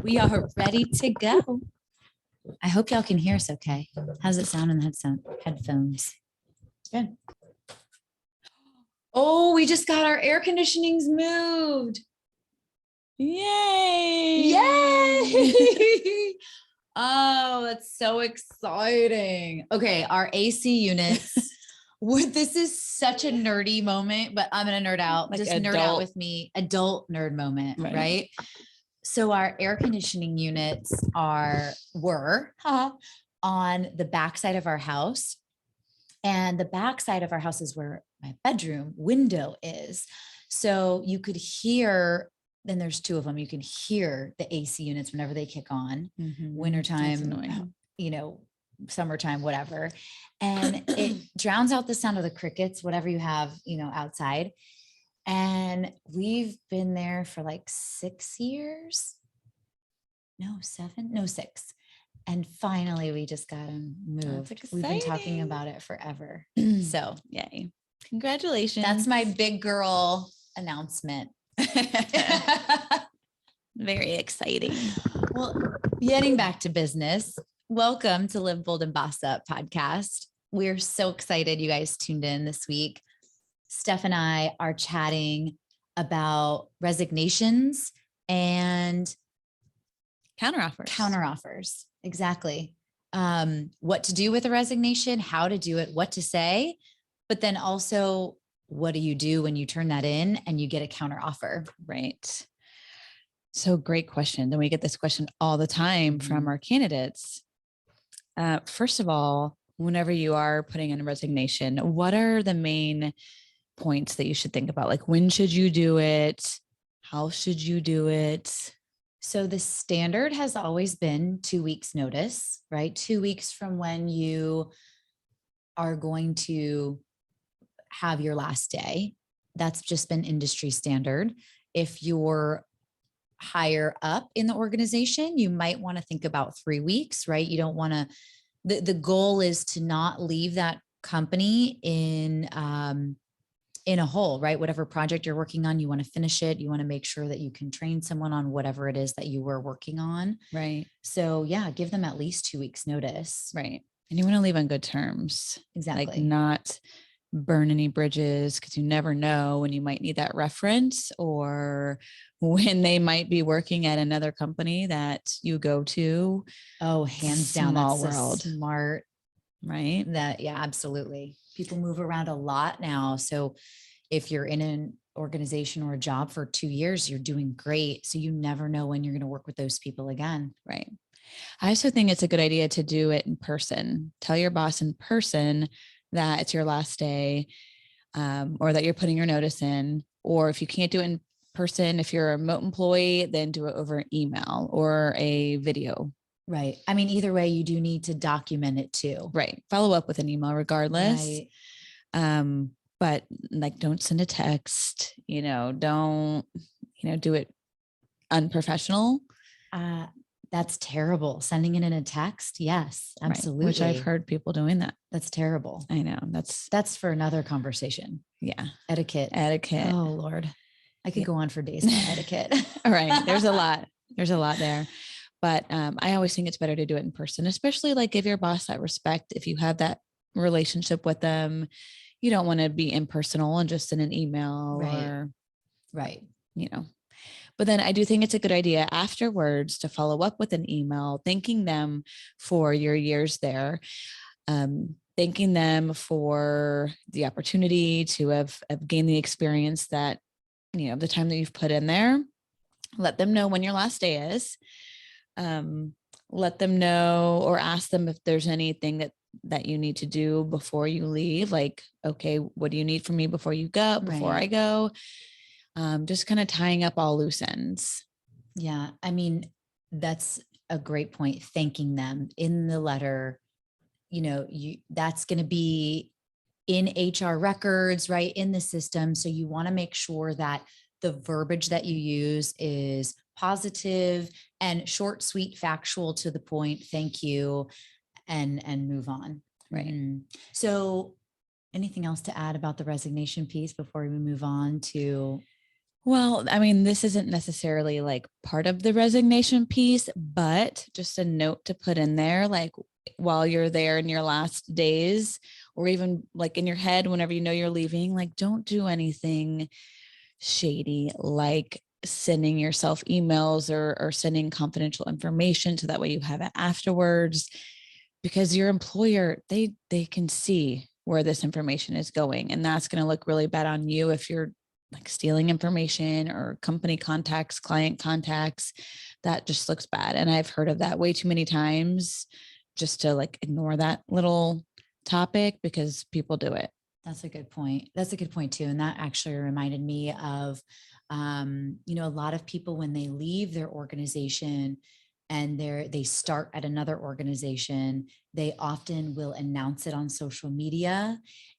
We are ready to go. I hope y'all can hear us okay. How's it sound in the headphones? Good. Oh, we just got our air conditionings moved. Yay. Yay. Oh, that's so exciting. Okay, our AC units. This is such a nerdy moment, but I'm going to nerd out. Like just nerd out with me. Adult nerd moment, right? So our air conditioning units were on the backside of our house. And the backside of our house is where my bedroom window is. So you could hear, then there's two of them. You can hear the AC units whenever they kick on, wintertime, summertime, whatever. And it drowns out the sound of the crickets, whatever you have, outside. And we've been there for like 6 years. No, 7, no 6. And finally we just got them moved. We've been talking about it forever. So yay. Congratulations. That's my big girl announcement. Very exciting. Well, getting back to business, welcome to Live Bold and Boss Up podcast. We're so excited you guys tuned in this week. Steph and I are chatting about resignations and counteroffers. Exactly. What to do with a resignation, how to do it, what to say, but then also what do you do when you turn that in and you get a counteroffer? Right. So great question. Then we get this question all the time from our candidates. First of all, whenever you are putting in a resignation, what are the main points that you should think about? Like, when should you do it? How should you do it? So the standard has always been 2 weeks notice, right? 2 weeks from when you are going to have your last day. That's just been industry standard. If you're higher up in the organization, you might want to think about 3 weeks, right? You don't want to, the goal is to not leave that company in a hole, right? Whatever project you're working on, you want to finish it. You want to make sure that you can train someone on whatever it is that you were working on. Right. So yeah, give them at least 2 weeks notice. Right. And you want to leave on good terms. Exactly. Like, not burn any bridges, because you never know when you might need that reference, or when they might be working at another company that you go to. Oh, hands down. Small That's world. Smart. Right. Yeah, absolutely. People move around a lot now. So if you're in an organization or a job for 2 years, you're doing great. So you never know when you're going to work with those people again. Right. I also think it's a good idea to do it in person. Tell your boss in person that it's your last day, or that you're putting your notice in. Or if you can't do it in person, if you're a remote employee, then do it over email or a video. Right. I mean, either way, you do need to document it too. Right. Follow up with an email regardless. Right. But like, don't send a text, don't, do it unprofessional. That's terrible. Sending it in a text. Yes, absolutely. Right. Which I've heard people doing that. That's terrible. I know. That's for another conversation. Yeah. Etiquette. Oh Lord. I could go on for days on etiquette. All right. There's a lot there. But I always think it's better to do it in person, especially like give your boss that respect. If you have that relationship with them, you don't want to be impersonal and just send an email. Right. But then I do think it's a good idea afterwards to follow up with an email, thanking them for your years there, thanking them for the opportunity to have gained the experience that, the time that you've put in there. Let them know when your last day is. Let them know, or ask them if there's anything that you need to do before you leave. Like, okay, what do you need from me before you go, before I go? Just kind of tying up all loose ends. Yeah. I mean, that's a great point. Thanking them in the letter, that's going to be in HR records, right? In the system. So you want to make sure that the verbiage that you use is positive and short, sweet, factual, to the point. Thank you. And move on. Right. So anything else to add about the resignation piece before we move on to Well, I mean, this isn't necessarily like part of the resignation piece, but just a note to put in there, like while you're there in your last days, or even like in your head, whenever you know you're leaving, like don't do anything shady, like sending yourself emails or sending confidential information so that way you have it afterwards, because your employer, they can see where this information is going, and that's going to look really bad on you if you're like stealing information or company contacts, client contacts. That just looks bad, and I've heard of that way too many times just to like ignore that little topic because people do it. That's a good point. That's a good point too. And that actually reminded me of, a lot of people when they leave their organization and they start at another organization, they often will announce it on social media.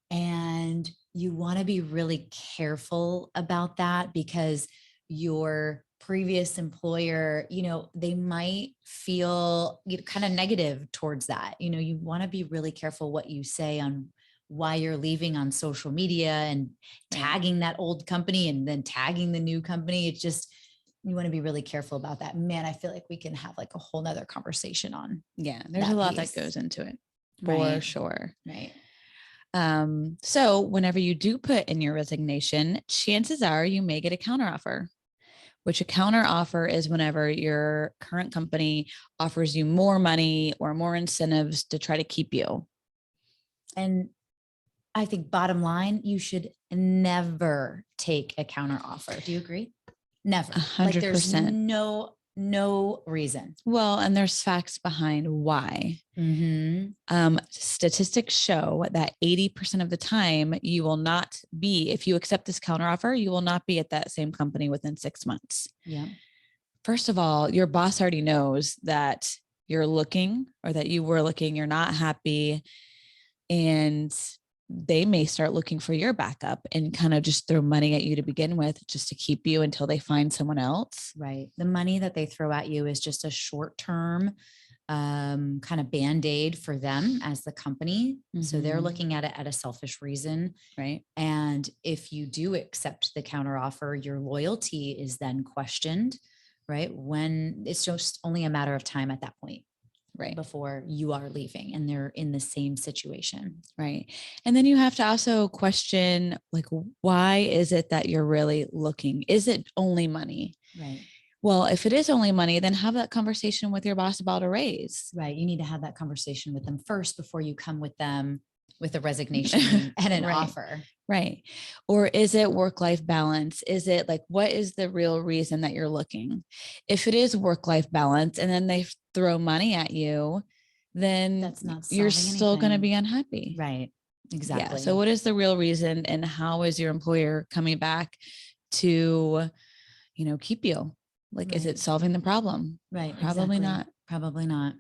And you want to be really careful about that because your previous employer, they might feel kind of negative towards that. You want to be really careful what you say on why you're leaving on social media and tagging that old company and then tagging the new company. It's just, you want to be really careful about that. Man, I feel like we can have like a whole nother conversation on. Yeah. There's a lot that goes into it for sure. Right. So whenever you do put in your resignation, chances are you may get a counteroffer, which a counteroffer is whenever your current company offers you more money or more incentives to try to keep you. And I think bottom line, you should never take a counteroffer. Do you agree? Never. 100%. Like there's no reason. Well, and there's facts behind why. Statistics show that 80% of the time you will not be, if you accept this counteroffer, you will not be at that same company within 6 months. Yeah. First of all, your boss already knows that you're looking or that you were looking, you're not happy, and they may start looking for your backup and kind of just throw money at you to begin with just to keep you until they find someone else. Right. The money that they throw at you is just a short-term kind of band-aid for them as the company. So they're looking at it at a selfish reason. Right. And if you do accept the counteroffer, your loyalty is then questioned, right? When it's just only a matter of time at that point. Right. Before you are leaving and they're in the same situation. Right. And then you have to also question, like, why is it that you're really looking? Is it only money? Right. Well, if it is only money, then have that conversation with your boss about a raise. Right. You need to have that conversation with them first before you come with them with a resignation and an offer. Right. Or is it work-life balance? Is it like, what is the real reason that you're looking? If it is work-life balance and then they throw money at you, then that's not you're still going to be unhappy. Right. Exactly. Yeah. So what is the real reason and how is your employer coming back to, keep you? Like, is it solving the problem? Right. Probably not. Probably not.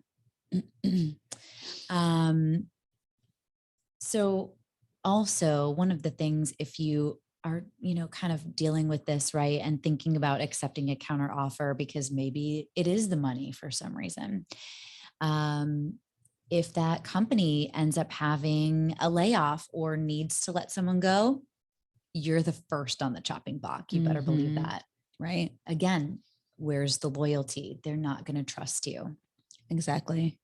So also one of the things, if you are, kind of dealing with this, right, and thinking about accepting a counter offer because maybe it is the money for some reason. If that company ends up having a layoff or needs to let someone go, you're the first on the chopping block. You better believe that. Right. Again, where's the loyalty? They're not going to trust you. Exactly.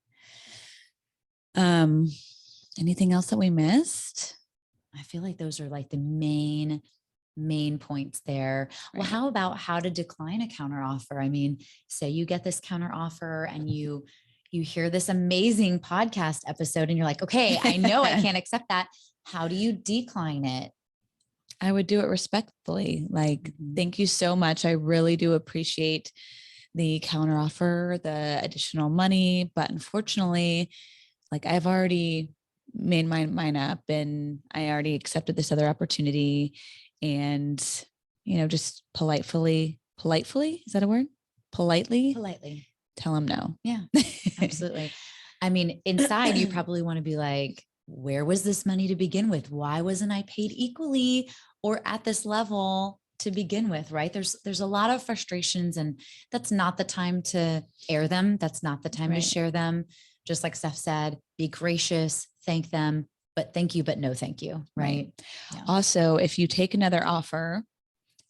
Anything else that we missed? I feel like those are like the main points there. Right. Well, how about how to decline a counteroffer? I mean, say you get this counteroffer and you hear this amazing podcast episode and you're like, okay, I know I can't accept that. How do you decline it? I would do it respectfully. Like, thank you so much. I really do appreciate the counteroffer, the additional money, but unfortunately, like I've already made mine up and I already accepted this other opportunity, and, just politely, is that a word? Politely tell them no. Yeah, absolutely. I mean, inside you probably want to be like, where was this money to begin with? Why wasn't I paid equally or at this level to begin with? Right. There's a lot of frustrations, and that's not the time to air them. That's not the time to share them. Just like Steph said, be gracious, thank them, but thank you, but no, thank you. Right. Yeah. Also, if you take another offer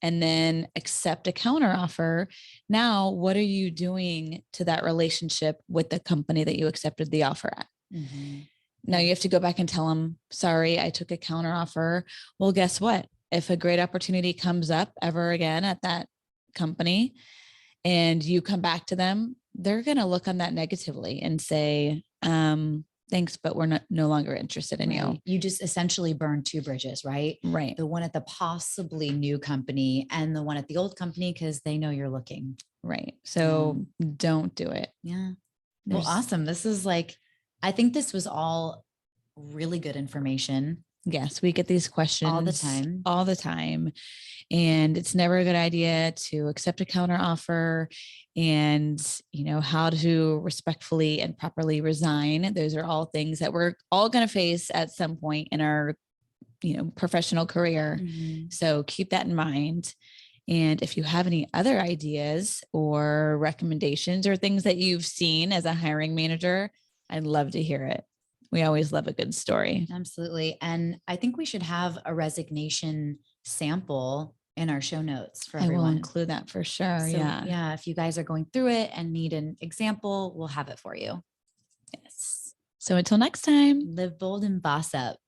and then accept a counteroffer. Now, what are you doing to that relationship with the company that you accepted the offer at? Mm-hmm. Now you have to go back and tell them, sorry, I took a counteroffer. Well, guess what? If a great opportunity comes up ever again at that company and you come back to them, they're going to look on that negatively and say, thanks, but we're no longer interested in you. You just essentially burn two bridges, right? Right. The one at the possibly new company and the one at the old company, because they know you're looking. Right. So don't do it. Yeah. Well, awesome. This is like, I think this was all really good information. Yes, we get these questions all the time. And it's never a good idea to accept a counteroffer, and, you know, how to respectfully and properly resign. Those are all things that we're all going to face at some point in our, you know, professional career. Mm-hmm. So keep that in mind. And if you have any other ideas or recommendations or things that you've seen as a hiring manager, I'd love to hear it. We always love a good story. Absolutely. And I think we should have a resignation sample in our show notes for everyone. I will include that for sure. So, yeah. If you guys are going through it and need an example, we'll have it for you. Yes. So until next time, live bold and boss up.